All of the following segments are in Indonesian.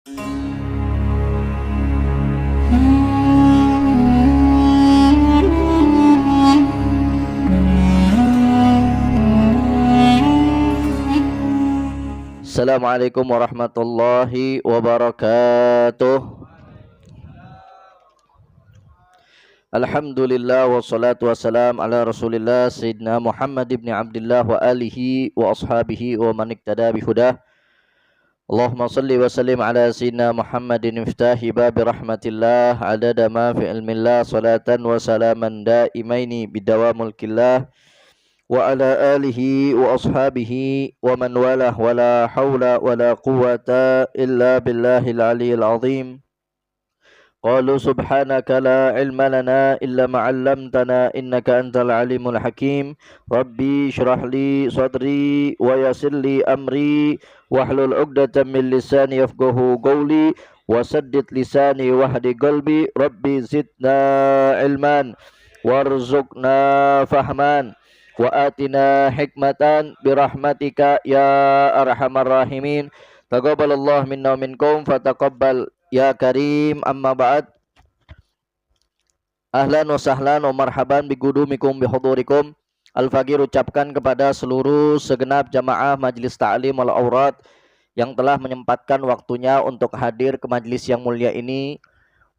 Assalamualaikum warahmatullahi wabarakatuh. Alhamdulillah wassalatu wassalam ala Rasulillah Sayyidina Muhammad ibn Abdullah wa alihi wa ashabihi wa man iktada bihudah. Allahumma salli wa sallim ala Sayyidina Muhammadin iftahi babi rahmatillah adada ma fi ilmillah salatan wa salaman daimaini bidawamul killah wa ala alihi wa ashabihi wa man walah wala hawla wala quwwata illa billahil aliyyil azim. Qalu subhanaka la ilma lana illa ma 'allamtana innaka antal alimul hakim. Rabbi shrah li sadri wa yassir li amri wahlul 'uqdatam min lisani yafqahu qawli wa saddid lisani wahdi qalbi. Rabbi zidna ilman warzuqna fahman wa atina hikmatan birahmatika ya arhamar rahimin. Taqabbalallahu minna wa minkum fataqabbal ya karim. Amma ba'd. Ahlan wa sahlan wa marhaban bigudumikum bihudurikum. Al-Faqir ucapkan kepada seluruh segenap jamaah Majlis Ta'lim Al-Aurat yang telah menyempatkan waktunya untuk hadir ke majlis yang mulia ini,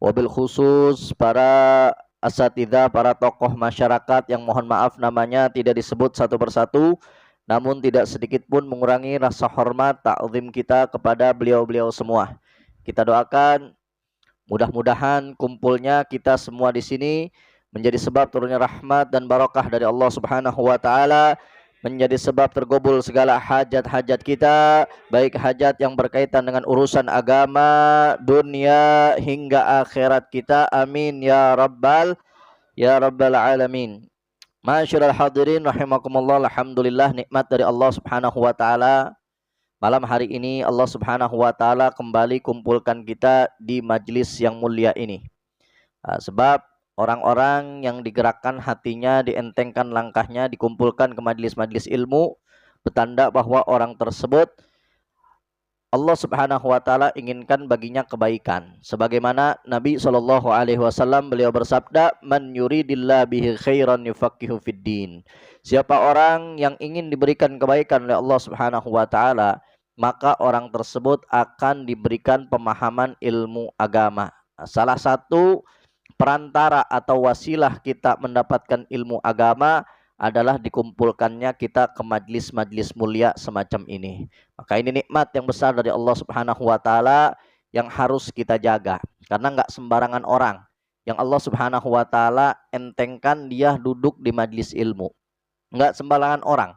wabil khusus para asatidzah, para tokoh masyarakat yang mohon maaf namanya tidak disebut satu persatu, namun tidak sedikit pun mengurangi rasa hormat ta'zim kita kepada beliau-beliau semua. Kita doakan mudah-mudahan kumpulnya kita semua di sini menjadi sebab turunnya rahmat dan barakah dari Allah Subhanahu wa taala, menjadi sebab tergobul segala hajat-hajat kita, baik hajat yang berkaitan dengan urusan agama, dunia hingga akhirat kita. Amin ya rabbal alamin. Masyarul hadirin rahimakumullah. Alhamdulillah, nikmat dari Allah Subhanahu wa taala. Malam hari ini Allah Subhanahu wa taala kembali kumpulkan kita di majlis yang mulia ini. Sebab orang-orang yang digerakkan hatinya, dientengkan langkahnya, dikumpulkan ke majlis-majlis ilmu, bertanda bahwa orang tersebut Allah Subhanahu wa taala inginkan baginya kebaikan. Sebagaimana Nabi SAW beliau bersabda, "Man yuridillah bihi khairan yufaqihu fid din." Siapa orang yang ingin diberikan kebaikan oleh Allah Subhanahu wa taala, maka orang tersebut akan diberikan pemahaman ilmu agama. Salah satu perantara atau wasilah kita mendapatkan ilmu agama adalah dikumpulkannya kita ke majlis-majlis mulia semacam ini. Maka ini nikmat yang besar dari Allah Subhanahu wa taala yang harus kita jaga. Karena enggak sembarangan orang yang Allah Subhanahu wa taala entengkan dia duduk di majlis ilmu. Enggak sembarangan orang.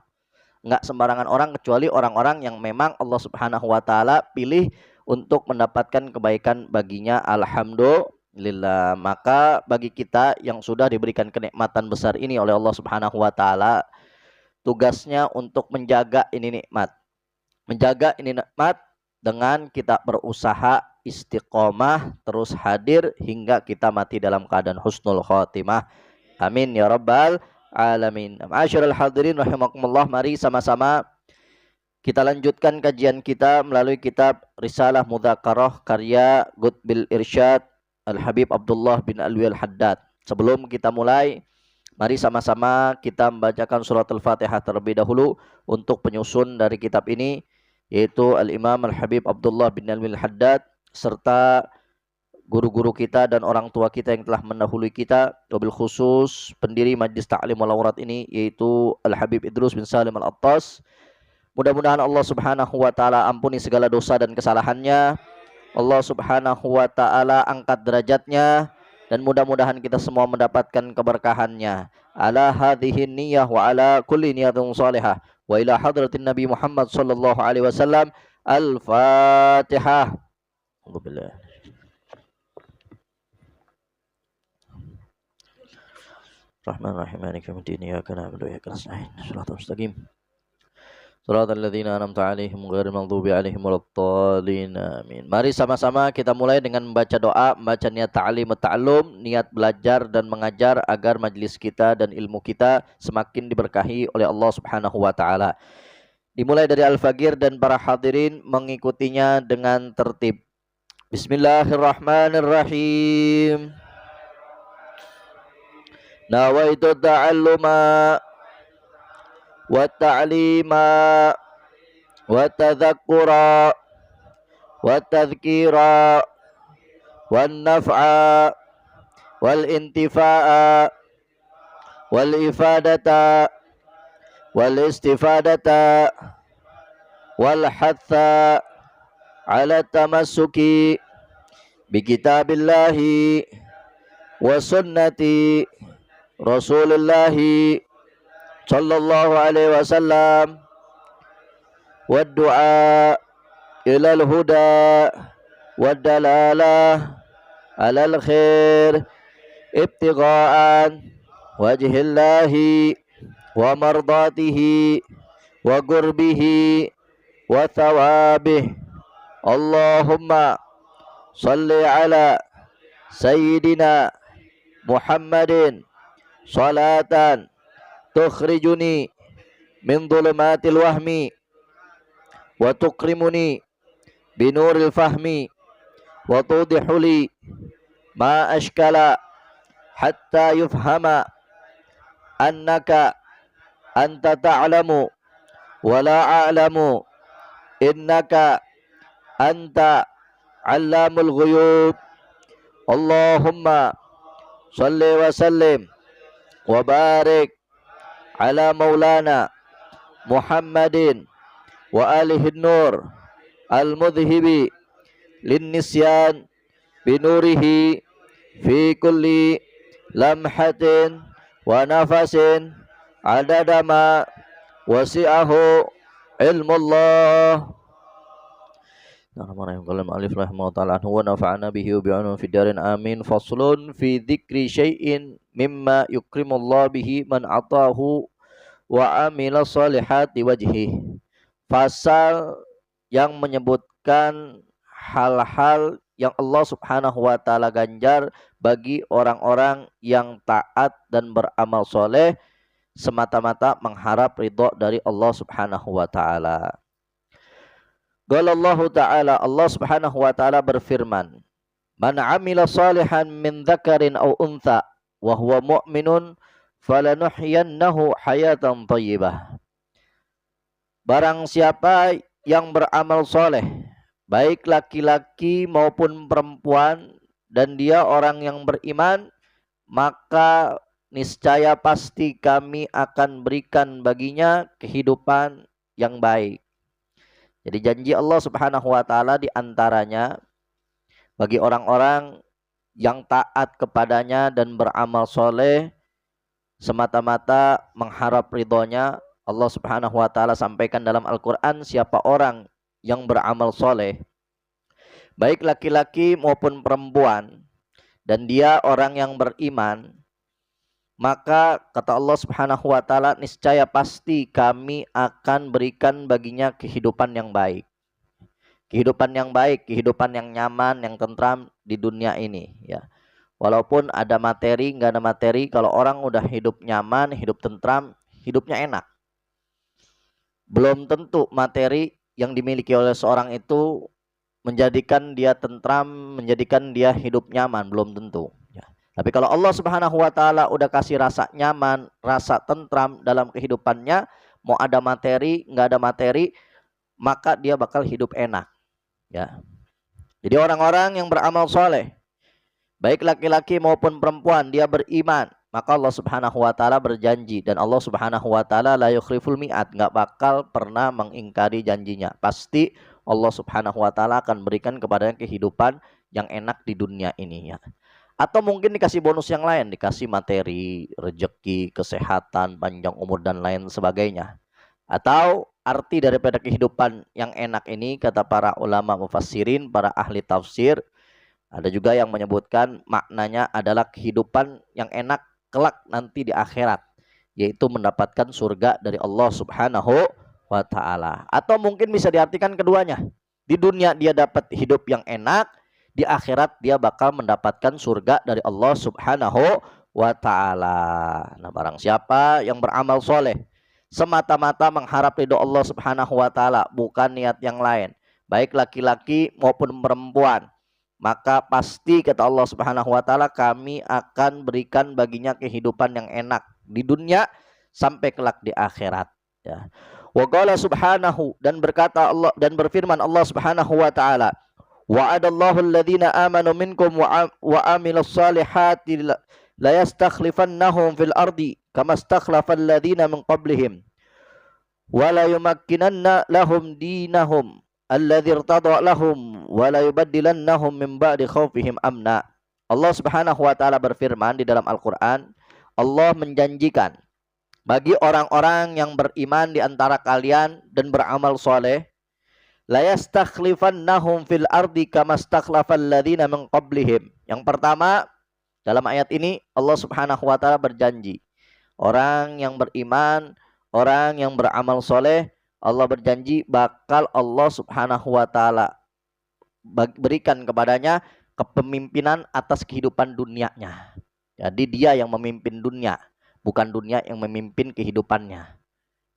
Enggak sembarangan orang kecuali orang-orang yang memang Allah Subhanahu wa taala pilih untuk mendapatkan kebaikan baginya. Alhamdulillah. Maka bagi kita yang sudah diberikan kenikmatan besar ini oleh Allah Subhanahu wa taala, tugasnya untuk menjaga ini nikmat. Menjaga ini nikmat dengan kita berusaha istiqomah, terus hadir hingga kita mati dalam keadaan husnul khotimah. Amin ya rabbal alamin. Ma'asyiral hadirin rahimakumullah, mari sama-sama kita lanjutkan kajian kita melalui kitab Risalah Mudzakarah karya Qutbil Irsyad Al-Habib Abdullah bin Alwi Al-Haddad. Sebelum kita mulai, mari sama-sama kita membacakan surat Al-Fatihah terlebih dahulu untuk penyusun dari kitab ini, yaitu Al-Imam Al-Habib Abdullah bin Alwi Al-Haddad serta guru-guru kita dan orang tua kita yang telah mendahului kita, wabil khusus pendiri Majlis Ta'lim wal Aurat ini, yaitu Al-Habib Idrus bin Salim Al-Attas. Mudah-mudahan Allah Subhanahu wa taala ampuni segala dosa dan kesalahannya. Allah Subhanahu wa taala angkat derajatnya dan mudah-mudahan kita semua mendapatkan keberkahannya. Ala hadhihi niyyah wa ala kulli niyatin salihah wa ila hadratin Nabi Muhammad sallallahu alaihi wasallam. Al-Fatihah. Alhamdulillah. Rahman-Rahim, Maliki yaumiddin, iyyaka na'budu wa iyyaka nasta'in, shiratal mustaqim, shiratal ladzina an'amta 'alaihim ghairil maghdubi 'alaihim waladdallin. Amin. Mari sama-sama kita mulai dengan membaca doa, membaca niat ta'lim wa ta'allum, niat belajar dan mengajar agar majlis kita dan ilmu kita semakin diberkahi oleh Allah Subhanahu wa taala. Dimulai dari Al-Faqir dan para hadirin mengikutinya dengan tertib. Bismillahirrahmanirrahim. Nawaitu ta'alluma wa ta'lima wa tadhakkura wa tadhkira wa naf'a wal intifa'a wal ifadata wal istifadata wal hatha ala tamassuki bi kitabillahi wa sunnati Rasulillahi sallallahu alaihi wasallam wa du'a ilal huda wa dalalah alal khair ibtigha'an wajhillahi wa mardatihi wa qurbihi wa thawabih. Allahumma salli ala sayyidina Muhammadin salatan tukhrijuni min dhulumatil wahmi wa tukrimuni binuril fahmi wa tudihuli ma ashkala hatta yufhama annaka anta ta'lamu wa la a'lamu innaka anta allamul ghuyub. Allahumma salli wa sallim wa barik ala maulana Muhammadin wa alihi nur al-mudhibi lin nisyan binurihi fi kulli lamhatin wa nafasin adada ma wasi'ahu ilmullah. Alif rahimahullah wa nafa'ana bihi wa bi'anum fid darin amin. Faslun fi dzikri syai'in mimma yukrimullah bihi man atahu wa amila salihati wajhi. Pasal yang menyebutkan hal-hal yang Allah Subhanahu wa taala ganjar bagi orang-orang yang taat dan beramal soleh semata-mata mengharap ridho dari Allah Subhanahu wa taala. Qala Allah taala, Allah Subhanahu wa taala berfirman, "Man 'amila salihan min dzakarin aw untha wa huwa mu'minun falanuhyiyannahu hayatan thayyibah." Barang siapa yang beramal soleh, baik laki-laki maupun perempuan, dan dia orang yang beriman, maka niscaya pasti kami akan berikan baginya kehidupan yang baik. Jadi janji Allah Subhanahu wa taala di antaranya bagi orang-orang yang taat kepadanya dan beramal soleh semata-mata mengharap ridhonya. Allah Subhanahu wa taala sampaikan dalam Al-Qur'an, siapa orang yang beramal soleh, baik laki-laki maupun perempuan, dan dia orang yang beriman, maka kata Allah Subhanahu wa taala, niscaya pasti kami akan berikan baginya kehidupan yang baik. Kehidupan yang baik, kehidupan yang nyaman, yang tentram di dunia ini, ya. Walaupun ada materi, enggak ada materi, kalau orang udah hidup nyaman, hidup tentram, hidupnya enak. Belum tentu materi yang dimiliki oleh seorang itu menjadikan dia tentram, menjadikan dia hidup nyaman, belum tentu. Tapi kalau Allah Subhanahu wa taala udah kasih rasa nyaman, rasa tentram dalam kehidupannya, mau ada materi, enggak ada materi, maka dia bakal hidup enak, ya. Jadi orang-orang yang beramal soleh, baik laki-laki maupun perempuan, dia beriman, maka Allah Subhanahu wa taala berjanji, dan Allah Subhanahu wa taala la yukhliful mi'ad, enggak bakal pernah mengingkari janjinya. Pasti Allah Subhanahu wa taala akan berikan kepadanya kehidupan yang enak di dunia ini, ya. Atau mungkin dikasih bonus yang lain, dikasih materi, rezeki, kesehatan, panjang umur, dan lain sebagainya. Atau arti daripada kehidupan yang enak ini, kata para ulama mufassirin, para ahli tafsir, ada juga yang menyebutkan maknanya adalah kehidupan yang enak kelak nanti di akhirat, yaitu mendapatkan surga dari Allah Subhanahu wa taala. Atau mungkin bisa diartikan keduanya. Di dunia dia dapat hidup yang enak, di akhirat dia bakal mendapatkan surga dari Allah Subhanahu wa taala. Nah, barang siapa yang beramal soleh semata-mata mengharap ridho Allah Subhanahu wa taala, bukan niat yang lain, baik laki-laki maupun perempuan, maka pasti kata Allah Subhanahu wa taala kami akan berikan baginya kehidupan yang enak di dunia sampai kelak di akhirat, ya. Wa qala subhanahu, dan berkata Allah, dan berfirman Allah Subhanahu wa taala, wa'adallahu alladhina amanu minkum wa amilus salihati la yastakhlifannahum fil ardi kama istakhlafal ladzina min qablihim wa la yumakkinanna lahum dinahum alladzi irtada lahum wa la yubaddilannahum min ba'di khaufihim amna. Allah Subhanahu wa taala berfirman di dalam Al-Qur'an, Allah menjanjikan bagi orang-orang yang beriman di antara kalian dan beramal soleh, la yastakhlifannahum fil ardi kama istakhlafal ladzina min qablihim. Yang pertama, dalam ayat ini Allah Subhanahu wa taala berjanji, orang yang beriman, orang yang beramal soleh, Allah berjanji bakal Allah Subhanahu wa taala berikan kepadanya kepemimpinan atas kehidupan dunianya. Jadi dia yang memimpin dunia, bukan dunia yang memimpin kehidupannya,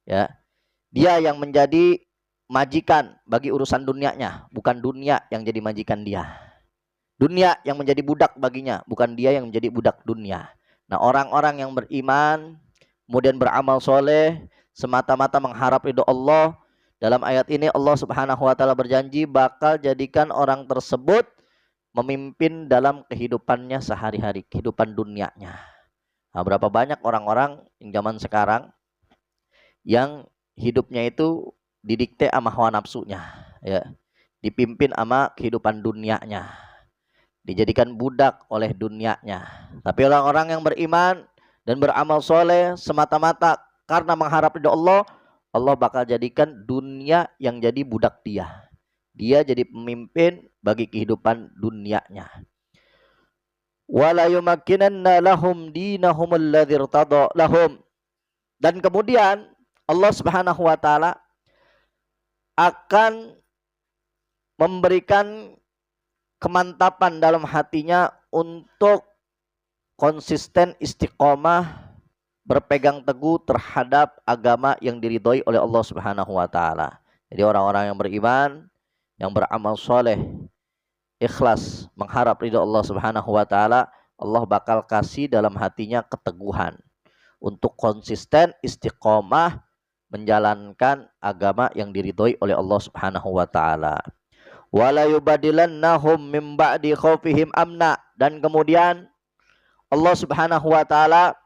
ya. Dia yang menjadi majikan bagi urusan dunianya, bukan dunia yang jadi majikan dia. Dunia yang menjadi budak baginya, bukan dia yang menjadi budak dunia. Nah, orang-orang yang beriman kemudian beramal soleh semata-mata mengharap ridho Allah, dalam ayat ini Allah Subhanahu wa taala berjanji bakal jadikan orang tersebut memimpin dalam kehidupannya sehari-hari, kehidupan dunianya. Nah, berapa banyak orang-orang yang zaman sekarang yang hidupnya itu didikte sama hawa nafsunya, ya, dipimpin sama kehidupan dunianya, dijadikan budak oleh dunianya. Tapi orang-orang yang beriman dan beramal soleh semata-mata karena mengharap ridho Allah, Allah bakal jadikan dunia yang jadi budak dia. Dia jadi pemimpin bagi kehidupan dunianya. Wala yumakkinanna lahum dinahum alladzi irtada lahum. Dan kemudian Allah Subhanahu wa taala akan memberikan kemantapan dalam hatinya untuk konsisten istiqomah berpegang teguh terhadap agama yang diridhoi oleh Allah Subhanahu wa taala. Jadi orang-orang yang beriman, yang beramal soleh, ikhlas mengharap ridho Allah Subhanahu wa taala, Allah bakal kasih dalam hatinya keteguhan untuk konsisten istiqomah menjalankan agama yang diridhoi oleh Allah Subhanahu wa taala. Wala yubadilannahum min ba'di khaufihim amna, dan kemudian Allah Subhanahu wa taala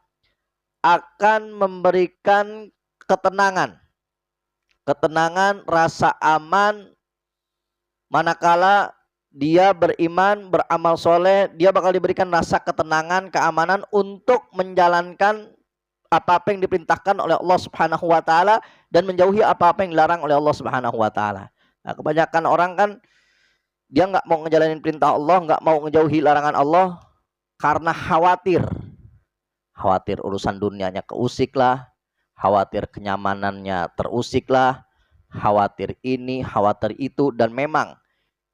akan memberikan ketenangan, rasa aman manakala dia beriman, beramal soleh, dia bakal diberikan rasa ketenangan, keamanan untuk menjalankan apa-apa yang diperintahkan oleh Allah Subhanahu wa taala dan menjauhi apa-apa yang dilarang oleh Allah Subhanahu wa taala. Nah, kebanyakan orang kan dia nggak mau ngejalanin perintah Allah, nggak mau ngejauhi larangan Allah karena khawatir urusan dunianya keusik lah, khawatir kenyamanannya terusik lah, khawatir ini, khawatir itu. Dan memang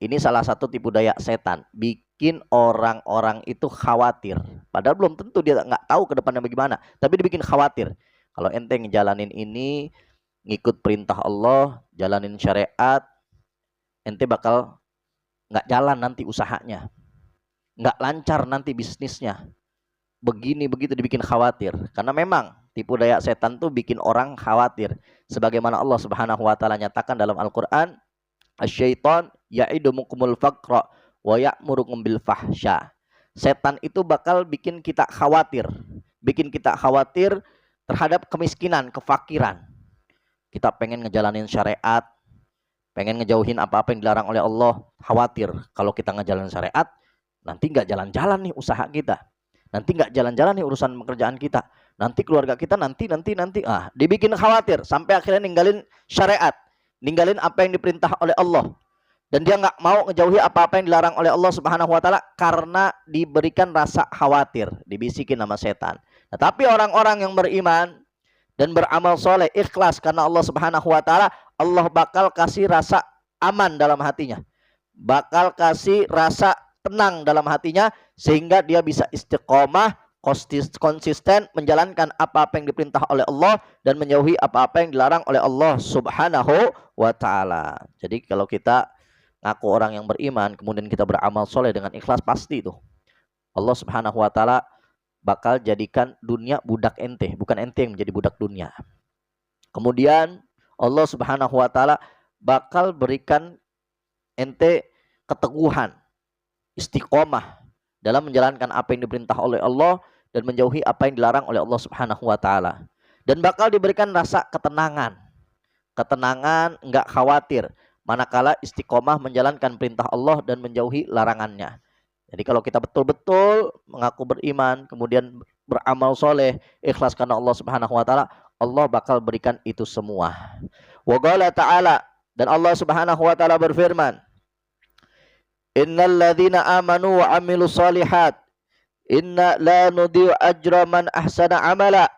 ini salah satu tipu daya setan, bikin orang-orang itu khawatir, padahal belum tentu dia nggak tahu ke depannya bagaimana, tapi dibikin khawatir. Kalau ente ngejalanin ini, ngikut perintah Allah, jalanin syariat, ente bakal nggak jalan nanti usahanya, nggak lancar nanti bisnisnya, begini begitu, dibikin khawatir. Karena memang tipu daya setan tuh bikin orang khawatir. Sebagaimana Allah Subhanahu wa taala nyatakan dalam Al-Qur'an, "Asy-syaitan ya'idumukumul faqra wa ya'murukum bil fahsya." Setan itu bakal bikin kita khawatir terhadap kemiskinan, kefakiran. Kita pengen ngejalanin syariat, pengen ngejauhin apa-apa yang dilarang oleh Allah, khawatir kalau kita ngejalanin syariat nanti nggak jalan-jalan nih usaha kita, nanti nggak jalan-jalan nih urusan pekerjaan kita, nanti keluarga kita nanti. Dibikin khawatir sampai akhirnya ninggalin syariat, ninggalin apa yang diperintah oleh Allah, dan dia nggak mau ngejauhi apa-apa yang dilarang oleh Allah Subhanahu wa taala karena diberikan rasa khawatir, dibisikin sama setan. Nah, tapi orang-orang yang beriman dan beramal soleh, ikhlas karena Allah Subhanahu wa taala, Allah bakal kasih rasa aman dalam hatinya, bakal kasih rasa tenang dalam hatinya, sehingga dia bisa istiqomah, konsisten menjalankan apa-apa yang diperintah oleh Allah dan menjauhi apa-apa yang dilarang oleh Allah Subhanahu wa taala. Jadi kalau kita ngaku orang yang beriman, kemudian kita beramal soleh dengan ikhlas, pasti itu Allah Subhanahu wa taala bakal jadikan dunia budak ente, bukan ente yang menjadi budak dunia. Kemudian Allah Subhanahu wa taala bakal berikan ente keteguhan, istiqomah dalam menjalankan apa yang diperintah oleh Allah dan menjauhi apa yang dilarang oleh Allah Subhanahu wa taala. Dan bakal diberikan rasa ketenangan. Ketenangan, enggak khawatir manakala istiqomah menjalankan perintah Allah dan menjauhi larangannya. Jadi kalau kita betul-betul mengaku beriman, kemudian beramal soleh, ikhlas karena Allah Subhanahu wa taala, Allah bakal berikan itu semua. Wa qala ta'ala, dan Allah Subhanahu wa taala berfirman, Innal ladzina amanu wa amilus solihat, inna la nudhi'u ajra man ahsana amala.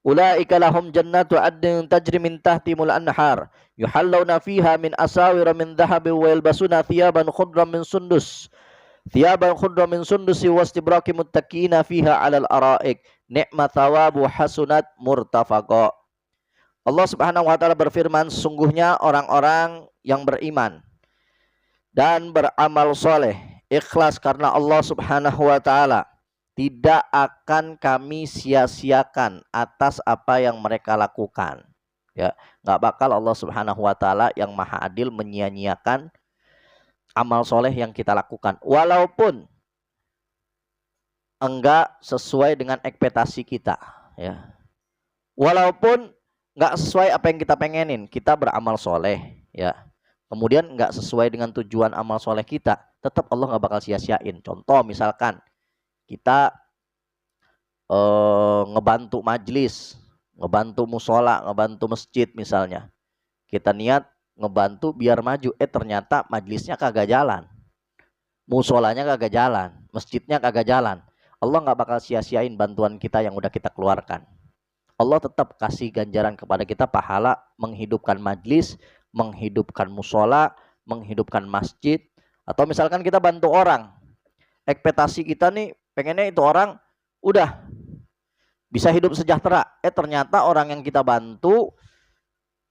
Ulaika lahum jannatu adnin tajri min tahtihimul anhar, yuhallawna fiha min asawira min dhahabin wa yalbasuna thiyaban khudran min sundus. Thiyaban khudran min sundusi wastibraqi muttaqina fiha 'alal araik. Ni'mat thawabu hasunat murtafaqa. Allah Subhanahu wa taala berfirman, sungguhnya orang-orang yang beriman dan beramal soleh, ikhlas karena Allah Subhanahu wa taala, tidak akan kami sia-siakan atas apa yang mereka lakukan. Ya, nggak bakal Allah Subhanahu wa taala yang maha adil menyia-nyiakan amal soleh yang kita lakukan, walaupun enggak sesuai dengan ekspektasi kita, ya. Walaupun enggak sesuai apa yang kita pengenin, kita beramal soleh, ya. Kemudian enggak sesuai dengan tujuan amal soleh kita, tetap Allah nggak bakal sia-siain. Contoh misalkan kita ngebantu majlis, ngebantu musola, ngebantu masjid misalnya. Kita niat ngebantu biar maju, ternyata majlisnya kagak jalan, musolanya kagak jalan, masjidnya kagak jalan. Allah nggak bakal sia-siain bantuan kita yang udah kita keluarkan. Allah tetap kasih ganjaran kepada kita, pahala menghidupkan majlis, menghidupkan musola, menghidupkan masjid. Atau misalkan kita bantu orang, ekspektasi kita nih pengennya itu orang udah bisa hidup sejahtera, ternyata orang yang kita bantu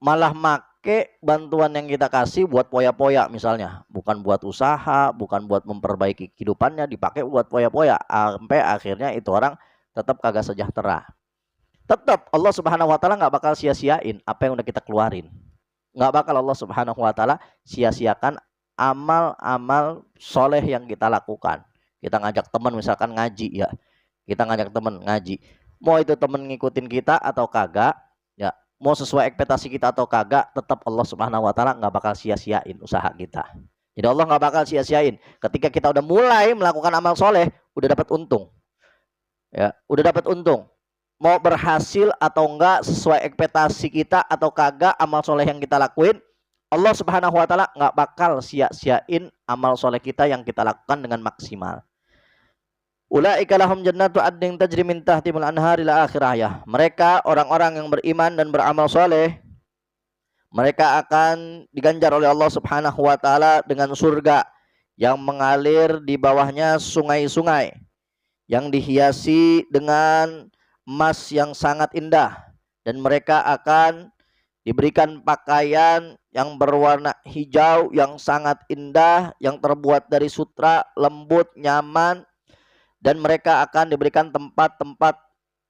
malah make bantuan yang kita kasih buat poya-poya misalnya, bukan buat usaha, bukan buat memperbaiki kehidupannya, dipakai buat poya-poya, sampai akhirnya itu orang tetap kagak sejahtera. Tetap Allah Subhanahu wa taala nggak bakal sia-siain apa yang udah kita keluarin. Nggak bakal Allah Subhanahu wa taala sia-siakan amal-amal soleh yang kita lakukan. Kita ngajak teman misalkan ngaji, ya, kita ngajak teman ngaji, mau itu teman ngikutin kita atau kagak, ya, mau sesuai ekspektasi kita atau kagak, tetap Allah Subhanahu wa taala nggak bakal sia-siain usaha kita. Jadi Allah nggak bakal sia-siain. Ketika kita udah mulai melakukan amal soleh, udah dapat untung, ya, udah dapat untung. Mau berhasil atau enggak, sesuai ekspektasi kita atau kagak amal soleh yang kita lakuin, Allah Subhanahu wa taala nggak bakal sia-siain amal soleh kita yang kita lakukan dengan maksimal. Ulaika lahum jannatu adnin tajri min tahtihimul anhar ila akhir ayat. Mereka orang-orang yang beriman dan beramal soleh, mereka akan diganjar oleh Allah Subhanahu wa taala dengan surga yang mengalir di bawahnya sungai-sungai yang dihiasi dengan emas yang sangat indah, dan mereka akan diberikan pakaian yang berwarna hijau yang sangat indah, yang terbuat dari sutra, lembut, nyaman. Dan mereka akan diberikan tempat-tempat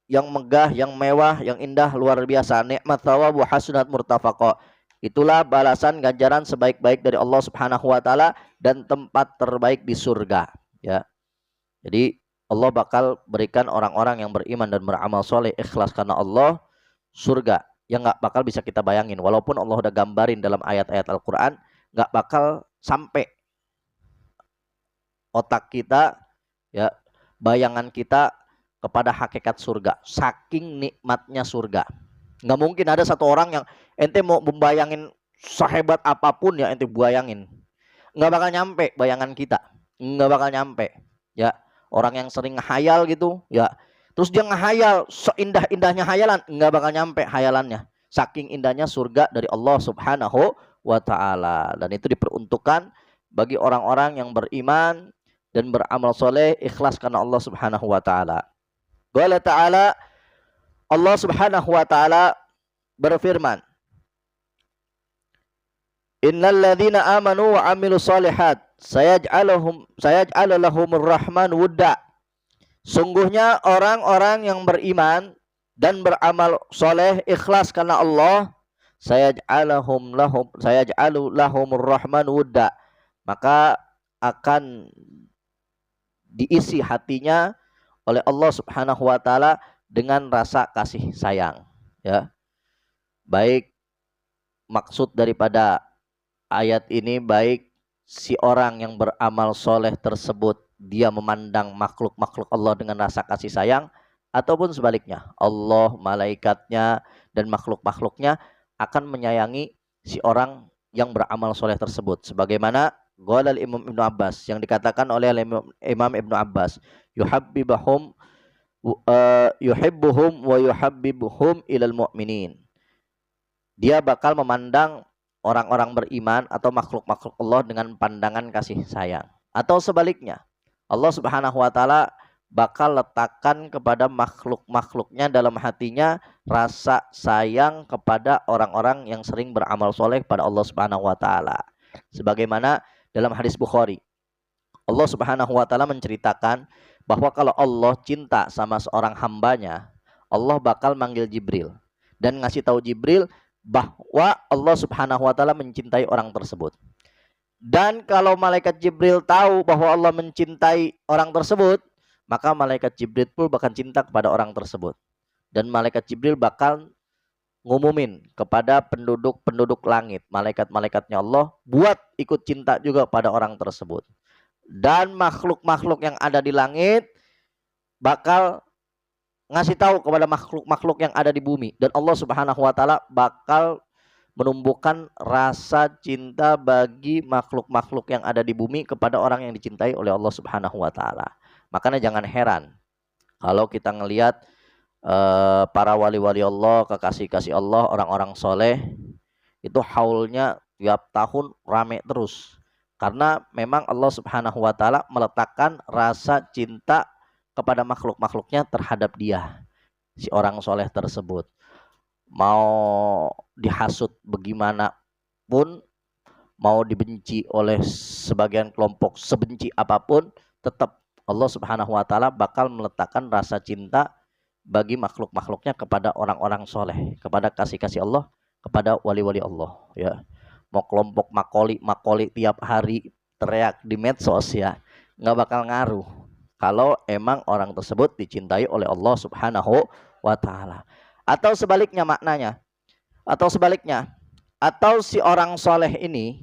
yang megah, yang mewah, yang indah, luar biasa. Nikmat thawabu hasunat murtafaqa. Itulah balasan ganjaran sebaik-baik dari Allah Subhanahu wa taala dan tempat terbaik di surga, ya. Jadi Allah bakal berikan orang-orang yang beriman dan beramal soleh, ikhlas karena Allah, surga yang nggak bakal bisa kita bayangin. Walaupun Allah udah gambarin dalam ayat-ayat Al-Quran, nggak bakal sampai otak kita, ya, bayangan kita kepada hakikat surga, saking nikmatnya surga. Nggak mungkin ada satu orang yang ente mau membayangin sehebat apapun, ya, ente bayangin, nggak bakal nyampe bayangan kita, nggak bakal nyampe, ya. Orang yang sering ngehayal gitu, ya, terus dia ngehayal seindah-indahnya hayalan, nggak bakal nyampe hayalannya, saking indahnya surga dari Allah Subhanahu wa taala. Dan itu diperuntukkan bagi orang-orang yang beriman dan beramal soleh, ikhlas karena Allah Subhanahu wa taala. Qala ta'ala, Allah Subhanahu wa taala berfirman, Innal ladzina amanu wa amilus solihat sayaj'alu lahumur rahman wudda. Sungguhnya orang-orang yang beriman dan beramal soleh ikhlas karena Allah, sayaj'alu lahumur rahman wudda, maka akan diisi hatinya oleh Allah Subhanahu wa taala dengan rasa kasih sayang, ya. Baik maksud daripada ayat ini, baik si orang yang beramal soleh tersebut dia memandang makhluk-makhluk Allah dengan rasa kasih sayang, ataupun sebaliknya, Allah, malaikatnya, dan makhluk-makhluknya akan menyayangi si orang yang beramal soleh tersebut. Sebagaimana Qala Imam Ibnu Abbas, yang dikatakan oleh Imam Ibnu Abbas, yuhibbuhum wa yuhabbibuhum ilal mu'minin. Dia bakal memandang orang-orang beriman atau makhluk-makhluk Allah dengan pandangan kasih sayang. Atau sebaliknya, Allah Subhanahu wa taala bakal letakkan kepada makhluk-makhluknya dalam hatinya rasa sayang kepada orang-orang yang sering beramal soleh kepada Allah Subhanahu wa taala. Sebagaimana dalam hadis Bukhari, Allah Subhanahu wa taala menceritakan bahwa kalau Allah cinta sama seorang hambanya, Allah bakal manggil Jibril dan ngasih tahu Jibril bahwa Allah Subhanahu wa taala mencintai orang tersebut. Dan kalau malaikat Jibril tahu bahwa Allah mencintai orang tersebut, maka malaikat Jibril pun bakal cinta kepada orang tersebut. Dan malaikat Jibril bakal ngumumin kepada penduduk-penduduk langit, malaikat-malaikatnya Allah, buat ikut cinta juga pada orang tersebut. Dan makhluk-makhluk yang ada di langit bakal ngasih tahu kepada makhluk-makhluk yang ada di bumi. Dan Allah Subhanahu wa taala bakal menumbuhkan rasa cinta bagi makhluk-makhluk yang ada di bumi kepada orang yang dicintai oleh Allah Subhanahu wa taala. Makanya jangan heran kalau kita ngelihat para wali-wali Allah, kekasih-kasih Allah, orang-orang soleh itu haulnya tiap tahun rame terus. Karena memang Allah Subhanahu wa taala meletakkan rasa cinta kepada makhluk-makhluknya terhadap dia, si orang soleh tersebut. Mau dihasut bagaimanapun, mau dibenci oleh sebagian kelompok sebenci apapun, tetap Allah Subhanahu wa taala bakal meletakkan rasa cinta bagi makhluk-makhluknya kepada orang-orang soleh, kepada kasih-kasih Allah, kepada wali-wali Allah, ya. Mau kelompok makoli tiap hari teriak di medsos, ya, nggak bakal ngaruh kalau emang orang tersebut dicintai oleh Allah Subhanahu wa taala. Atau sebaliknya maknanya, atau si orang soleh ini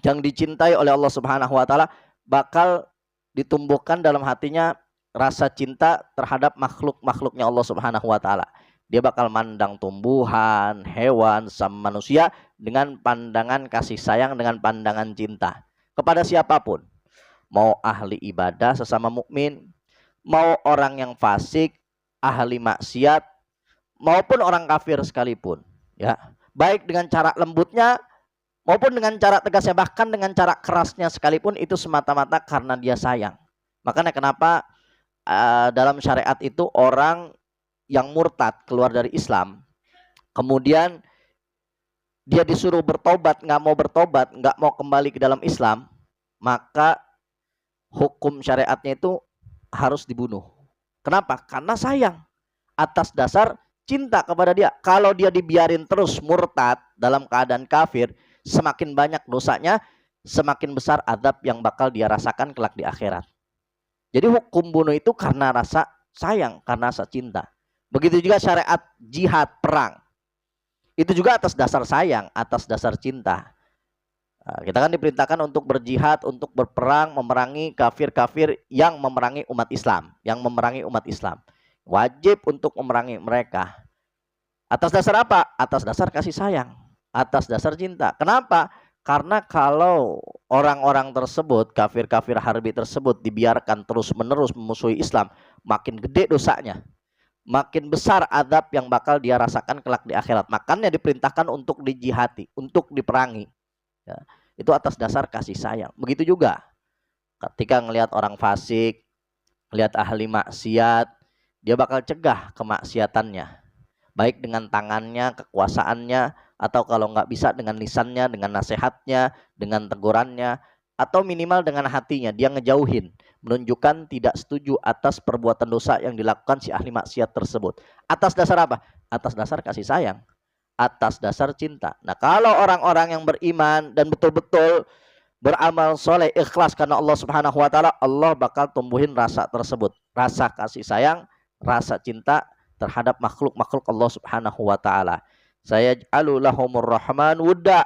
yang dicintai oleh Allah Subhanahu wa taala bakal ditumbuhkan dalam hatinya rasa cinta terhadap makhluk-makhluknya Allah Subhanahu wa taala. Dia bakal mandang tumbuhan, hewan, sama manusia dengan pandangan kasih sayang, dengan pandangan cinta kepada siapapun. Mau ahli ibadah sesama mukmin, mau orang yang fasik, ahli maksiat, maupun orang kafir sekalipun, ya. Baik dengan cara lembutnya maupun dengan cara tegasnya, bahkan dengan cara kerasnya sekalipun, itu semata-mata karena dia sayang. Makanya kenapa dalam syariat itu orang yang murtad keluar dari Islam, kemudian dia disuruh bertobat, nggak mau bertobat, nggak mau kembali ke dalam Islam, maka hukum syariatnya itu harus dibunuh. Kenapa? Karena sayang, atas dasar cinta kepada dia. Kalau dia dibiarin terus murtad dalam keadaan kafir, semakin banyak dosanya, semakin besar azab yang bakal dia rasakan kelak di akhirat. Jadi hukum bunuh itu karena rasa sayang, karena rasa cinta. Begitu juga syariat jihad, perang. Itu juga atas dasar sayang, atas dasar cinta. Nah, kita kan diperintahkan untuk berjihad, untuk berperang, memerangi kafir-kafir yang memerangi umat Islam. Wajib untuk memerangi mereka. Atas dasar apa? Atas dasar kasih sayang, atas dasar cinta. Kenapa? Karena kalau orang-orang tersebut, kafir-kafir harbi tersebut, dibiarkan terus-menerus memusuhi Islam, makin gede dosanya, makin besar azab yang bakal dia rasakan kelak di akhirat. Makanya diperintahkan untuk dijihati, untuk diperangi, ya. Itu atas dasar kasih sayang. Begitu juga ketika ngelihat orang fasik, lihat ahli maksiat, dia bakal cegah kemaksiatannya, baik dengan tangannya, kekuasaannya, atau kalau nggak bisa dengan lisannya, dengan nasihatnya, dengan tegurannya, atau minimal dengan hatinya dia ngejauhin, menunjukkan tidak setuju atas perbuatan dosa yang dilakukan si ahli maksiat tersebut. Atas dasar apa? Atas dasar kasih sayang, atas dasar cinta. Nah, kalau orang-orang yang beriman dan betul-betul beramal soleh ikhlas karena Allah Subhanahu wa taala, Allah bakal tumbuhin rasa tersebut, rasa kasih sayang, rasa cinta terhadap makhluk-makhluk Allah Subhanahu wa taala. Saya lahumur rahman wudda.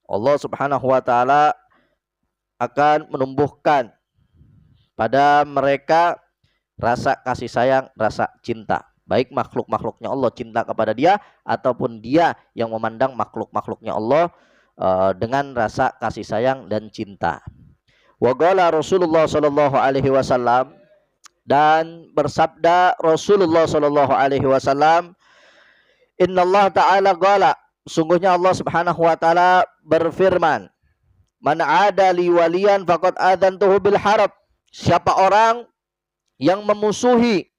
Allah Subhanahu wa taala akan menumbuhkan pada mereka rasa kasih sayang, rasa cinta. Baik makhluk-makhluknya Allah cinta kepada dia, ataupun dia yang memandang makhluk-makhluknya Allah dengan rasa kasih sayang dan cinta. Wa qala Rasulullah sallallahu alaihi wasallam, dan bersabda Rasulullah sallallahu alaihi wasallam, innallaha ta'ala qala, sungguhnya Allah Subhanahu wa taala berfirman, man ada li waliyan faqad adantuhu bil harb. Siapa orang yang memusuhi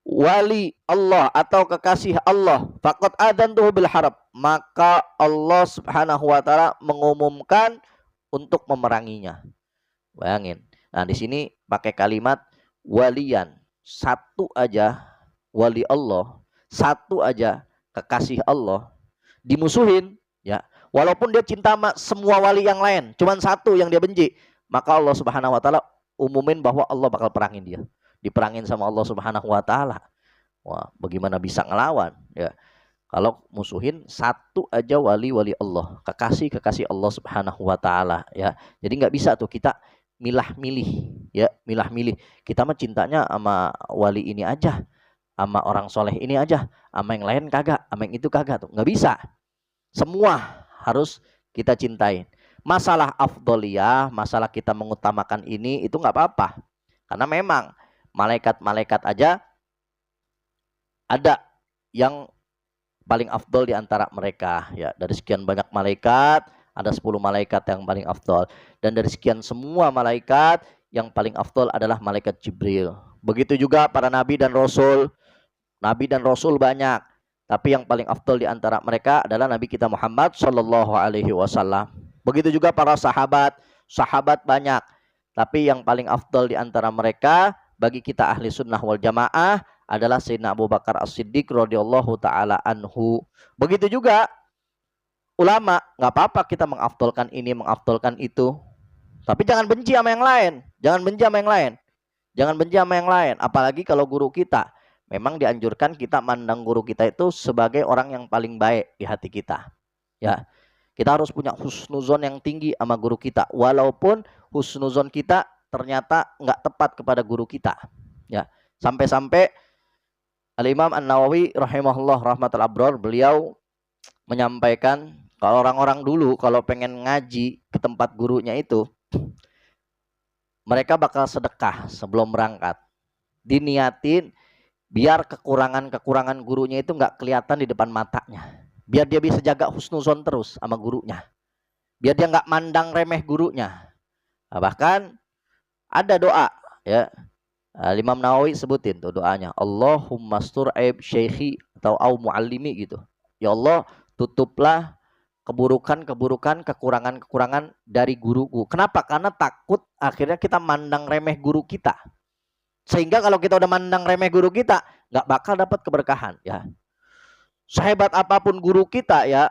wali Allah atau kekasih Allah, faqad adantuhu bil harb, maka Allah Subhanahu wa taala mengumumkan untuk memeranginya. Bayangin. Nah, di sini pakai kalimat walian. Satu aja wali Allah, satu aja kekasih Allah dimusuhin, ya. Walaupun dia cinta sama semua wali yang lain, cuman satu yang dia benci, maka Allah Subhanahu wa taala umumin bahwa Allah bakal perangin dia. Diperangin sama Allah Subhanahu wa taala. Wah, bagaimana bisa ngelawan, ya. Kalau musuhin satu aja wali-wali Allah, kekasih Allah Subhanahu wa taala, ya. Jadi nggak bisa tuh kita milah-milih, ya, milah-milih. Kita mah cintanya sama wali ini aja, sama orang soleh ini aja, sama yang lain kagak, sama yang itu kagak, tuh nggak bisa. Semua harus kita cintai. Masalah afdoliyah, masalah kita mengutamakan ini, itu nggak apa-apa. Karena memang malaikat-malaikat aja ada yang paling afdol di antara mereka, ya. Dari sekian banyak malaikat, ada 10 malaikat yang paling afdol. Dan dari sekian semua malaikat, yang paling afdol adalah malaikat Jibril. Begitu juga para nabi dan rasul. Nabi dan rasul banyak, tapi yang paling afdol di antara mereka adalah Nabi kita Muhammad sallallahu alaihi wasallam. Begitu juga para sahabat. Sahabat banyak, tapi yang paling afdol di antara mereka bagi kita ahli sunnah wal jamaah adalah Sayyidina Abu Bakar As-Siddiq radhiyallahu taala anhu. Begitu juga ulama, nggak apa-apa kita mengafdolkan ini, mengafdolkan itu. Tapi jangan benci sama yang lain. Jangan benci sama yang lain. Jangan benci sama yang lain. Apalagi kalau guru kita. Memang dianjurkan kita mandang guru kita itu sebagai orang yang paling baik di hati kita. Ya, kita harus punya husnuzon yang tinggi sama guru kita. Walaupun husnuzon kita ternyata nggak tepat kepada guru kita. Ya, sampai-sampai Al-Imam An-Nawawi rahimahullah rahmatul abror, beliau menyampaikan kalau orang-orang dulu kalau pengen ngaji ke tempat gurunya itu, mereka bakal sedekah sebelum berangkat. Diniatin biar kekurangan-kekurangan gurunya itu nggak kelihatan di depan matanya. Biar dia bisa jaga husnuzon terus sama gurunya. Biar dia nggak mandang remeh gurunya. Nah, bahkan ada doa, ya. Imam Nawawi sebutin tuh doanya, Allahumma stur aib syekhi atau au muallimi gitu. Ya Allah, tutuplah keburukan-keburukan, kekurangan-kekurangan dari guruku. Kenapa? Karena takut akhirnya kita mandang remeh guru kita. Sehingga kalau kita udah mandang remeh guru kita, nggak bakal dapat keberkahan, ya. Sehebat apapun guru kita, ya,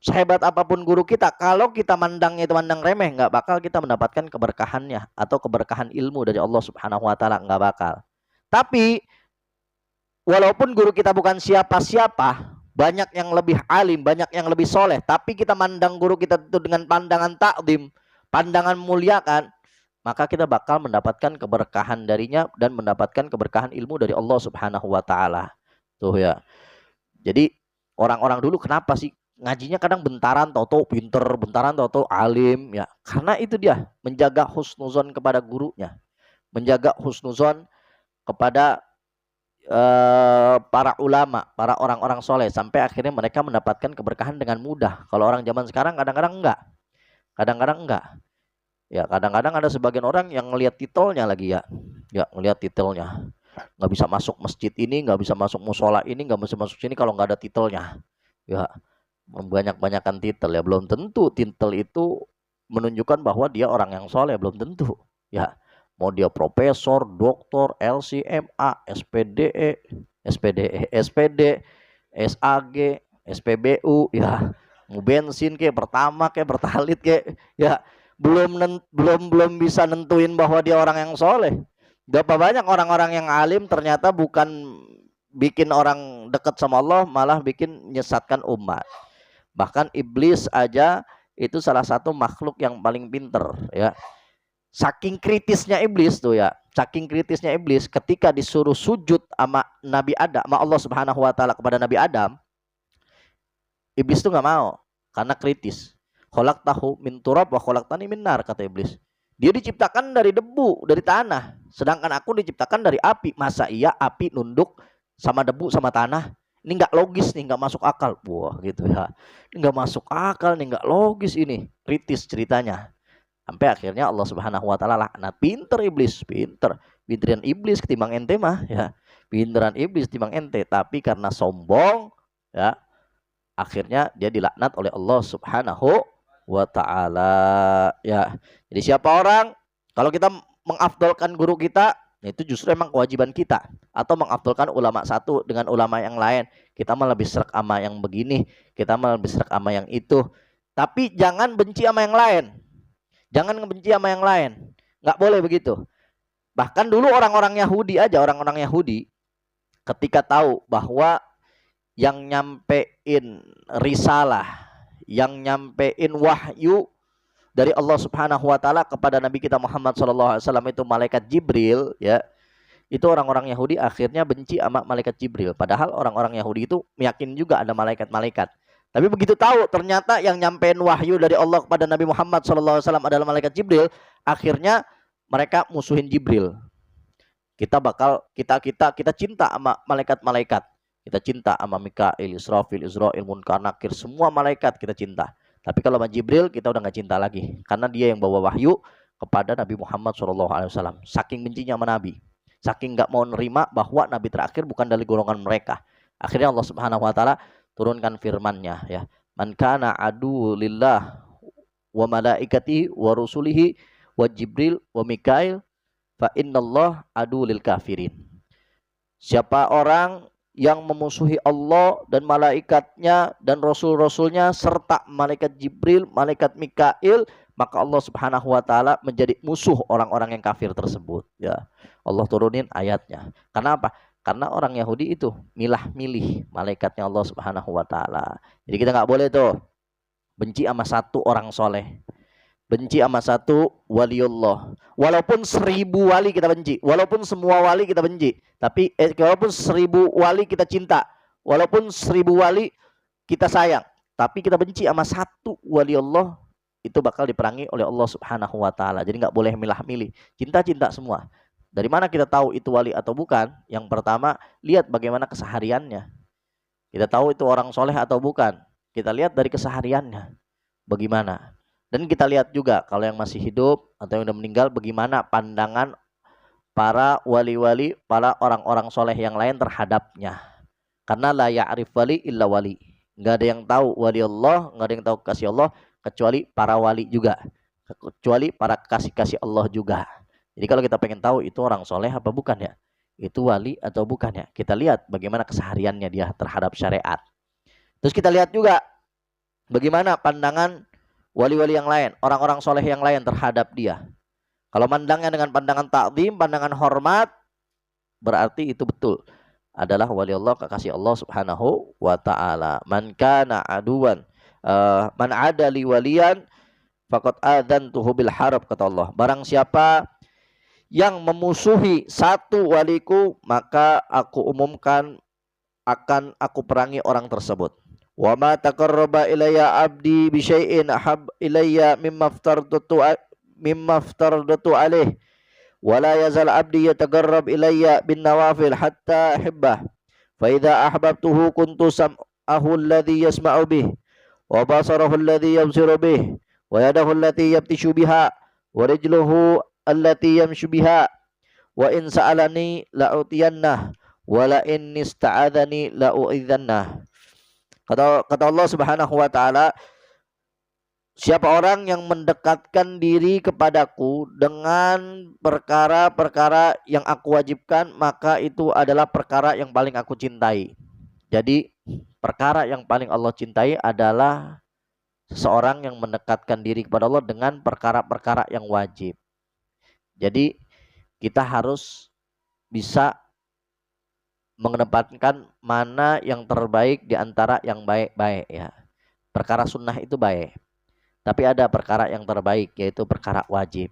sehebat apapun guru kita, kalau kita mandangnya itu mandang remeh, nggak bakal kita mendapatkan keberkahannya atau keberkahan ilmu dari Allah Subhanahu wa taala, nggak bakal. Tapi walaupun guru kita bukan siapa-siapa, banyak yang lebih alim, banyak yang lebih soleh, tapi kita mandang guru kita itu dengan pandangan takdim, pandangan muliakan, maka kita bakal mendapatkan keberkahan darinya dan mendapatkan keberkahan ilmu dari Allah Subhanahu wa taala. Tuh, ya. Jadi orang-orang dulu kenapa sih ngajinya kadang bentaran, tau-tau pinter, bentaran, tau-tau alim, ya. Karena itu dia menjaga husnuzon kepada gurunya, menjaga husnuzon kepada para ulama, para orang-orang soleh, sampai akhirnya mereka mendapatkan keberkahan dengan mudah. Kalau orang zaman sekarang kadang-kadang enggak, kadang-kadang enggak. Ya, kadang-kadang ada sebagian orang yang ngelihat titelnya lagi, ya, ya, ngelihat titelnya. Nggak bisa masuk masjid ini, nggak bisa masuk musola ini, nggak bisa masuk sini kalau nggak ada titelnya. Ya, Banyak-banyakan titel ya, belum tentu titel itu menunjukkan bahwa dia orang yang soleh, belum tentu ya. Mau dia profesor, doktor, LCMA, SPDE, SPD, SAG, SPBU ya, mau bensin kayak pertama kayak bertalit kayak ya, belum bisa nentuin bahwa dia orang yang soleh. Berapa banyak orang-orang yang alim ternyata bukan bikin orang dekat sama Allah, malah bikin menyesatkan umat. Bahkan iblis aja itu salah satu makhluk yang paling pinter ya. Saking kritisnya iblis tuh ya, saking kritisnya iblis ketika disuruh sujud sama Nabi Adam, sama Allah Subhanahu wa taala kepada Nabi Adam, iblis tuh nggak mau karena kritis. Khalaqtahu min turab wa khalaqtani min nar, kata iblis. Dia diciptakan dari debu, dari tanah, sedangkan aku diciptakan dari api. Masa iya api nunduk sama debu sama tanah? Ini nggak logis nih, nggak masuk akal. Wah gitu ya, ini nggak masuk akal nih, nggak logis ini. Kritis ceritanya. Sampai akhirnya Allah Subhanahu wa taala laknat. Pinter iblis, pinteran iblis ketimbang ente mah ya. Pinteran iblis ketimbang ente, tapi karena sombong ya, akhirnya dia dilaknat oleh Allah Subhanahu wa taala ya. Jadi siapa orang kalau kita mengafdolkan guru kita, itu justru emang kewajiban kita, atau mengafdolkan ulama satu dengan ulama yang lain, kita malah lebih serak sama yang begini, kita malah lebih serak sama yang itu. Tapi jangan benci sama yang lain. Jangan ngebenci sama yang lain. Nggak boleh begitu. Bahkan dulu orang-orang Yahudi aja, orang-orang Yahudi ketika tahu bahwa yang nyampein risalah, yang nyampein wahyu dari Allah Subhanahu wa taala kepada Nabi kita Muhammad sallallahu alaihi wasallam itu malaikat Jibril ya. Itu orang-orang Yahudi akhirnya benci sama malaikat Jibril. Padahal orang-orang Yahudi itu yakin juga ada malaikat-malaikat. Tapi begitu tahu ternyata yang nyampein wahyu dari Allah kepada Nabi Muhammad sallallahu alaihi wasallam adalah malaikat Jibril, akhirnya mereka musuhin Jibril. Kita cinta sama malaikat-malaikat. Kita cinta sama Mikail, Israfil, Israil, Munkar, Nakir, semua malaikat kita cinta. Tapi kalau sama Jibril kita udah nggak cinta lagi, karena dia yang bawa wahyu kepada Nabi Muhammad sallallahu alaihi wasallam. Saking bencinya sama Nabi, saking nggak mau nerima bahwa Nabi terakhir bukan dari golongan mereka. Akhirnya Allah Subhanahu wa taala turunkan firman-Nya ya. Man kana adu lillah wa malaikatihi wa rusulihi wa Jibril wa Mikail fa innallah adu lil kafirin. Siapa orang yang memusuhi Allah dan malaikatnya dan rasul-rasulnya serta malaikat Jibril, malaikat Mikail, maka Allah Subhanahu wa taala menjadi musuh orang-orang yang kafir tersebut ya. Allah turunin ayatnya. Kenapa? Karena orang Yahudi itu milah-milih malaikatnya Allah Subhanahu wa taala. Jadi kita nggak boleh tuh benci sama satu orang soleh, benci sama satu waliullah. Walaupun 1000 wali kita benci, walaupun semua wali kita benci, tapi walaupun 1000 wali kita cinta, walaupun 1000 wali kita sayang, tapi kita benci sama satu waliullah, itu bakal diperangi oleh Allah Subhanahu wa taala. Jadi nggak boleh milah-milih, cinta-cinta semua. Dari mana kita tahu itu wali atau bukan? Yang pertama, lihat bagaimana kesehariannya. Kita tahu itu orang soleh atau bukan. Kita lihat dari kesehariannya bagaimana. Dan kita lihat juga kalau yang masih hidup atau yang udah meninggal, bagaimana pandangan para wali-wali, para orang-orang soleh yang lain terhadapnya. Karena la ya'rif wali illa wali. Nggak ada yang tahu wali Allah, nggak ada yang tahu kasih Allah kecuali para wali juga, kecuali para kasih-kasih Allah juga. Jadi kalau kita pengen tahu itu orang soleh apa bukan ya, itu wali atau bukan ya, kita lihat bagaimana kesehariannya dia terhadap syariat. Terus kita lihat juga bagaimana pandangan wali-wali yang lain, orang-orang soleh yang lain terhadap dia. Kalau mandangnya dengan pandangan takdim, pandangan hormat, berarti itu betul adalah wali Allah, kekasih Allah Subhanahu wa taala. Man kana aduwan man adali waliyan faqad adzantuhu bil harb, kata Allah. Barang siapa yang memusuhi satu waliku, maka aku umumkan akan aku perangi orang tersebut. Wa ma taqarraba ilayya abdi bi syai'in ahab ilayya mimma aftaratu alaih wa la yazal abdi yataqarrab ilayya bin nawafil hatta hibbah fa idza ahbabtuhu kuntu sam'ahu alladhi yasma'u bih wa basarahu alladhi yabsiru bih wa yadahu allati yabtishu biha wa rijluhu allati yamshu biha wa in sa'alani la'utiyannah wa la in ista'adhani la'u'idzannah. Kata Allah Subhanahu wa taala, siapa orang yang mendekatkan diri kepadaku dengan perkara-perkara yang aku wajibkan, maka itu adalah perkara yang paling aku cintai. Jadi perkara yang paling Allah cintai adalah seseorang yang mendekatkan diri kepada Allah dengan perkara-perkara yang wajib. Jadi kita harus bisa mengedepankan mana yang terbaik di antara yang baik-baik ya. Perkara sunnah itu baik, tapi ada perkara yang terbaik, yaitu perkara wajib.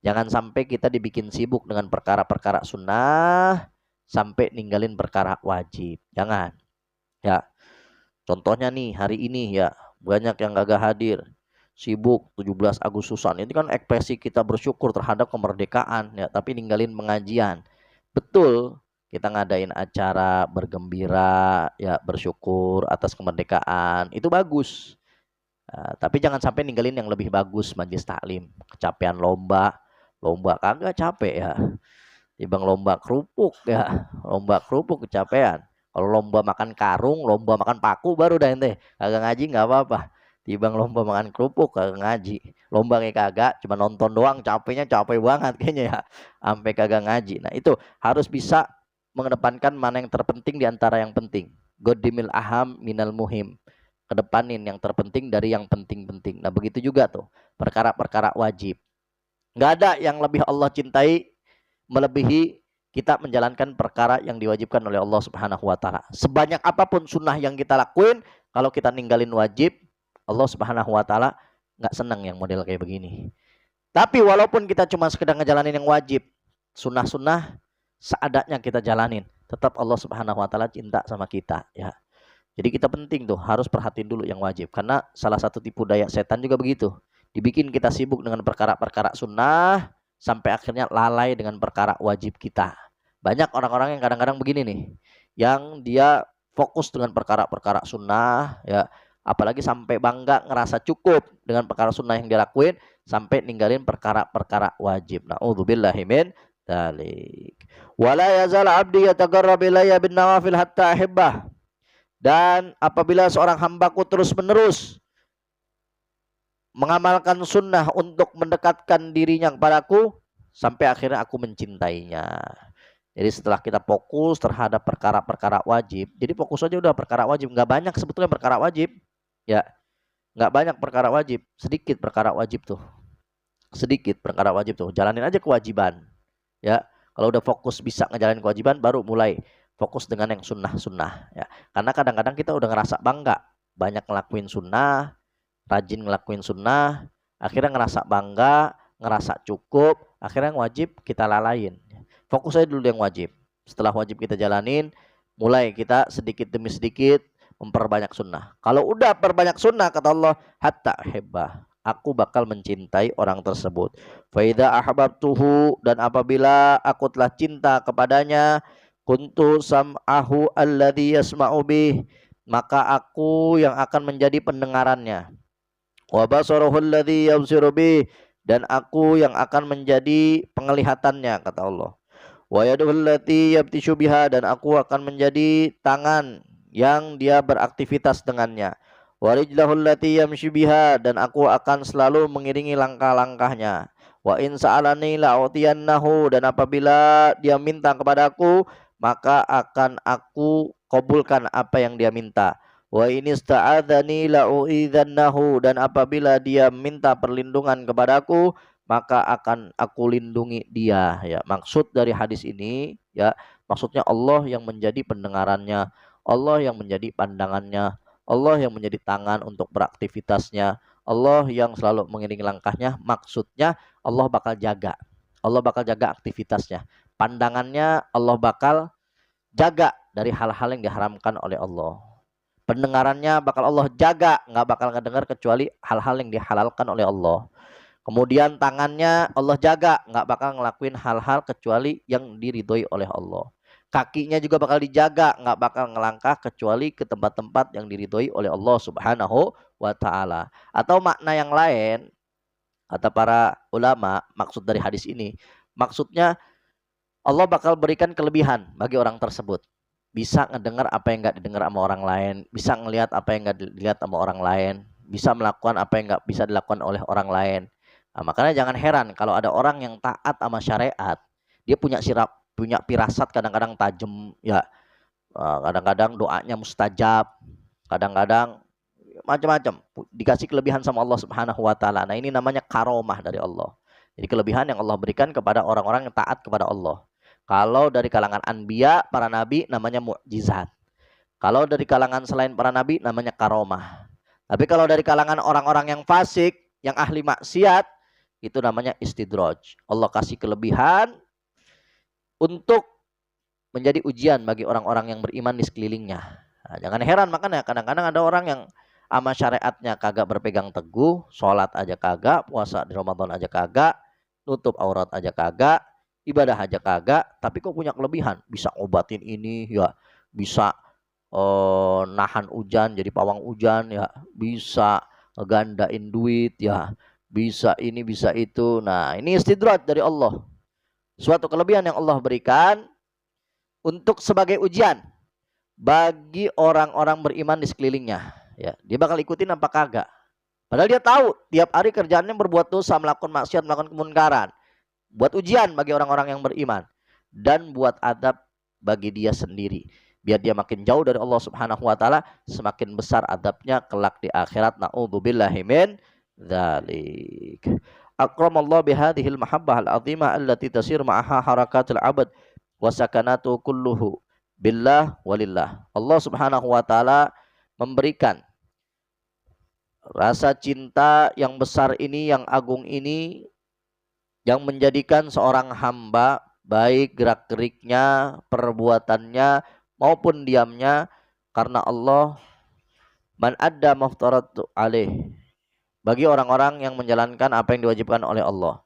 Jangan sampai kita dibikin sibuk dengan perkara-perkara sunnah sampai ninggalin perkara wajib. Jangan. Ya, contohnya nih hari ini ya, banyak yang gak hadir. Sibuk 17 Agustusan. Ini kan ekspresi kita bersyukur terhadap kemerdekaan ya, tapi ninggalin pengajian. Betul, kita ngadain acara bergembira ya, bersyukur atas kemerdekaan. Itu bagus. Tapi jangan sampai ninggalin yang lebih bagus, majelis taklim. Kecapean lomba kagak capek ya. Timbang lomba kerupuk ya, lomba kerupuk kecapean. Kalau lomba makan karung, lomba makan paku baru dah ente. Kagak ngaji nggak apa-apa. Timbang lomba makan kerupuk kagak ngaji. Lomba kayak kagak, cuma nonton doang, capeknya capek banget kayaknya ya. Sampai kagak ngaji. Nah, itu harus bisa mengedepankan mana yang terpenting di antara yang penting. Godimil aham minal muhim. Kedepanin yang terpenting dari yang penting-penting. Nah, begitu juga tuh perkara-perkara wajib. Nggak ada yang lebih Allah cintai melebihi kita menjalankan perkara yang diwajibkan oleh Allah Subhanahu wa taala. Sebanyak apapun sunnah yang kita lakuin, kalau kita ninggalin wajib, Allah Subhanahu wa taala nggak senang yang model kayak begini. Tapi walaupun kita cuma sekedar ngejalanin yang wajib, sunnah-sunnah seadanya kita jalanin, tetap Allah Subhanahu wa taala cinta sama kita ya. Jadi kita penting tuh harus perhatiin dulu yang wajib, karena salah satu tipu daya setan juga begitu. Dibikin kita sibuk dengan perkara-perkara sunnah sampai akhirnya lalai dengan perkara wajib kita. Banyak orang-orang yang kadang-kadang begini nih, yang dia fokus dengan perkara-perkara sunnah ya, apalagi sampai bangga ngerasa cukup dengan perkara sunnah yang dia lakuin sampai ninggalin perkara-perkara wajib. Na'udzubillahi min dzalik. Wala yazal 'abdi yataqarrab ilayya bin nawafil hatta ahibbah. Dan apabila seorang hambaku terus-menerus mengamalkan sunnah untuk mendekatkan dirinya kepadaku, sampai akhirnya aku mencintainya. Jadi setelah kita fokus terhadap perkara-perkara wajib, jadi fokus aja udah perkara wajib. Nggak banyak sebetulnya perkara wajib. Ya, nggak banyak perkara wajib. Sedikit perkara wajib tuh. Sedikit perkara wajib tuh. Jalanin aja kewajiban. Ya, kalau udah fokus bisa ngejalanin kewajiban, baru mulai fokus dengan yang sunnah-sunnah ya. Karena kadang-kadang kita udah ngerasa bangga banyak ngelakuin sunnah, rajin ngelakuin sunnah, akhirnya ngerasa bangga, ngerasa cukup, akhirnya yang wajib kita lalain. Fokus aja dulu yang wajib. Setelah wajib kita jalanin, mulai kita sedikit demi sedikit memperbanyak sunnah. Kalau udah perbanyak sunnah, kata Allah, hatta hebbah, aku bakal mencintai orang tersebut. Fa idza ahbabtuhu, dan apabila aku telah cinta kepadanya, kuntu sam'ahu alladhi yasma'u bih, maka aku yang akan menjadi pendengarannya. Wa basarahu alladhi yabsiru bih, dan aku yang akan menjadi penglihatannya, kata Allah. Wa yaduhu allati yabtishu biha, dan aku akan menjadi tangan yang dia beraktivitas dengannya. Wa rijlahu allati yamshi biha, dan aku akan selalu mengiringi langkah-langkahnya. Wa in sa'alani la'utiyannahu, dan apabila dia minta kepadaku, maka akan aku kabulkan apa yang dia minta. Wa in ista'adzani la'u'idzannahu, dan apabila dia minta perlindungan kepadaku, maka akan aku lindungi dia ya. Maksud dari hadis ini ya, maksudnya Allah yang menjadi pendengarannya, Allah yang menjadi pandangannya, Allah yang menjadi tangan untuk beraktivitasnya, Allah yang selalu mengiringi langkahnya. Maksudnya Allah bakal jaga, Allah bakal jaga aktivitasnya. Pandangannya Allah bakal jaga dari hal-hal yang diharamkan oleh Allah. Pendengarannya bakal Allah jaga, nggak bakal ngedengar kecuali hal-hal yang dihalalkan oleh Allah. Kemudian tangannya Allah jaga, nggak bakal ngelakuin hal-hal kecuali yang diridhoi oleh Allah. Kakinya juga bakal dijaga, nggak bakal ngelangkah kecuali ke tempat-tempat yang diridhoi oleh Allah Subhanahu wa taala. Atau makna yang lain, kata para ulama, maksud dari hadis ini, maksudnya Allah bakal berikan kelebihan bagi orang tersebut. bisa ngedengar apa yang nggak didengar sama orang lain, bisa ngelihat apa yang nggak dilihat sama orang lain, bisa melakukan apa yang nggak bisa dilakukan oleh orang lain. Nah, makanya jangan heran kalau ada orang yang taat sama syariat, dia punya firasat kadang-kadang tajam, ya. Kadang-kadang doanya mustajab, kadang-kadang macam-macam, dikasih kelebihan sama Allah Subhanahu wa taala. Nah, ini namanya karomah dari Allah. Jadi kelebihan yang Allah berikan kepada orang-orang yang taat kepada Allah. Kalau dari kalangan anbiya, para nabi, namanya mukjizat. Kalau dari kalangan selain para nabi, namanya karomah. Tapi kalau dari kalangan orang-orang yang fasik, yang ahli maksiat, itu namanya istidraj. Allah kasih kelebihan untuk menjadi ujian bagi orang-orang yang beriman di sekelilingnya. Nah, jangan heran makanya kadang-kadang ada orang yang sama syariatnya kagak berpegang teguh, sholat aja kagak, puasa di Ramadan aja kagak, nutup aurat aja kagak, ibadah aja kagak, tapi kok punya kelebihan, bisa obatin ini, ya, bisa nahan hujan jadi pawang hujan, ya, bisa ngegandain duit, ya, bisa ini bisa itu. Nah, ini istidraj dari Allah, suatu kelebihan yang Allah berikan untuk sebagai ujian bagi orang-orang beriman di sekelilingnya. Ya, dia bakal ikutin apa kagak. Padahal dia tahu tiap hari kerjaannya berbuat dosa, melakukan maksiat, melakukan kemunkaran. Buat ujian bagi orang-orang yang beriman dan buat adab bagi dia sendiri. Biar dia makin jauh dari Allah Subhanahu wa taala, semakin besar adabnya kelak di akhirat. Na'udzubillahi min dzalik. Akramallahu bihadhil mahabbah al-'azimah allati tasir ma'aha harakatul 'abd wa sakanatu kulluhu billah walillah. Allah Subhanahu wa taala memberikan rasa cinta yang besar ini, yang agung ini, yang menjadikan seorang hamba, baik gerak-geriknya, perbuatannya maupun diamnya, karena Allah, man adda maftaratu alaih, bagi orang-orang yang menjalankan apa yang diwajibkan oleh Allah,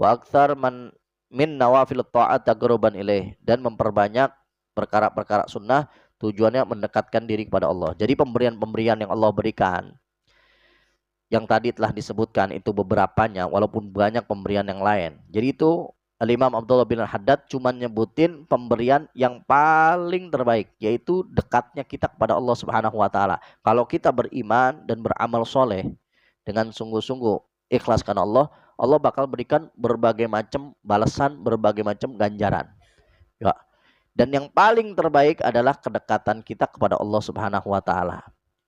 wa aktsar man min nawafil ta'at taqruban ilaih, dan memperbanyak perkara-perkara sunnah tujuannya mendekatkan diri kepada Allah. Jadi pemberian-pemberian yang Allah berikan yang tadi telah disebutkan itu beberapanya, walaupun banyak pemberian yang lain. Jadi itu Al-Imam Abdullah bin Al-Haddad cuma nyebutin pemberian yang paling terbaik, yaitu dekatnya kita kepada Allah Subhanahu wa taala. Kalau kita beriman dan beramal soleh dengan sungguh-sungguh ikhlas karena Allah, Allah bakal berikan berbagai macam balasan, berbagai macam ganjaran. Ya. Dan yang paling terbaik adalah kedekatan kita kepada Allah Subhanahu wa taala.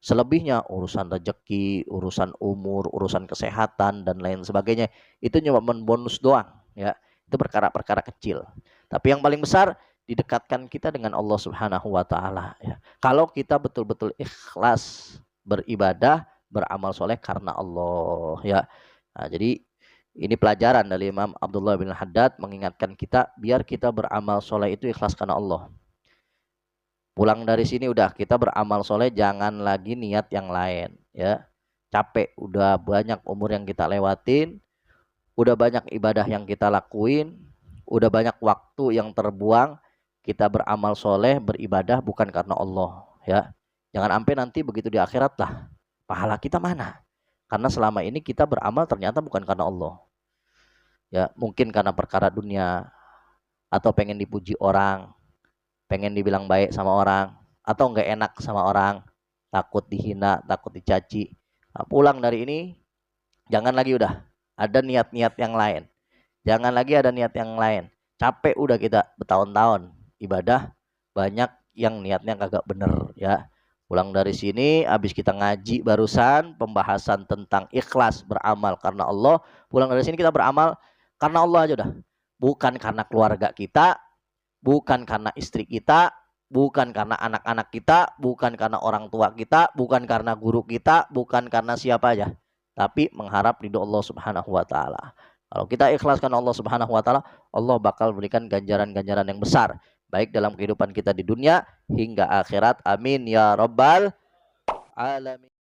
Selebihnya urusan rezeki, urusan umur, urusan kesehatan dan lain sebagainya, itu cuma bonus doang, ya. Itu perkara-perkara kecil. Tapi yang paling besar didekatkan kita dengan Allah Subhanahu wa taala, ya. Kalau kita betul-betul ikhlas beribadah, beramal soleh karena Allah, ya. Nah, jadi ini pelajaran dari Imam Abdullah bin Haddad mengingatkan kita biar kita beramal soleh itu ikhlas karena Allah. Pulang dari sini udah kita beramal soleh, jangan lagi niat yang lain, ya. Capek, udah banyak umur yang kita lewatin, udah banyak ibadah yang kita lakuin, udah banyak waktu yang terbuang. Kita beramal soleh, beribadah bukan karena Allah, ya. Jangan sampai nanti begitu di akhirat lah, pahala kita mana? Karena selama ini kita beramal ternyata bukan karena Allah, ya. Mungkin karena perkara dunia, atau pengen dipuji orang, pengen dibilang baik sama orang, atau nggak enak sama orang, takut dihina, takut dicaci. Nah, pulang dari ini jangan lagi udah ada niat-niat yang lain. Jangan lagi ada niat yang lain. Capek udah kita bertahun-tahun ibadah, banyak yang niatnya kagak bener, ya. Pulang dari sini habis kita ngaji barusan pembahasan tentang ikhlas beramal karena Allah. Pulang dari sini kita beramal karena Allah aja udah. Bukan karena keluarga kita, bukan karena istri kita, bukan karena anak-anak kita, bukan karena orang tua kita, bukan karena guru kita, bukan karena siapa aja, tapi mengharap ridho Allah Subhanahu wa taala. Kalau kita ikhlaskan Allah Subhanahu wa taala, Allah bakal berikan ganjaran-ganjaran yang besar, baik dalam kehidupan kita di dunia hingga akhirat. Amin ya rabbal alamin.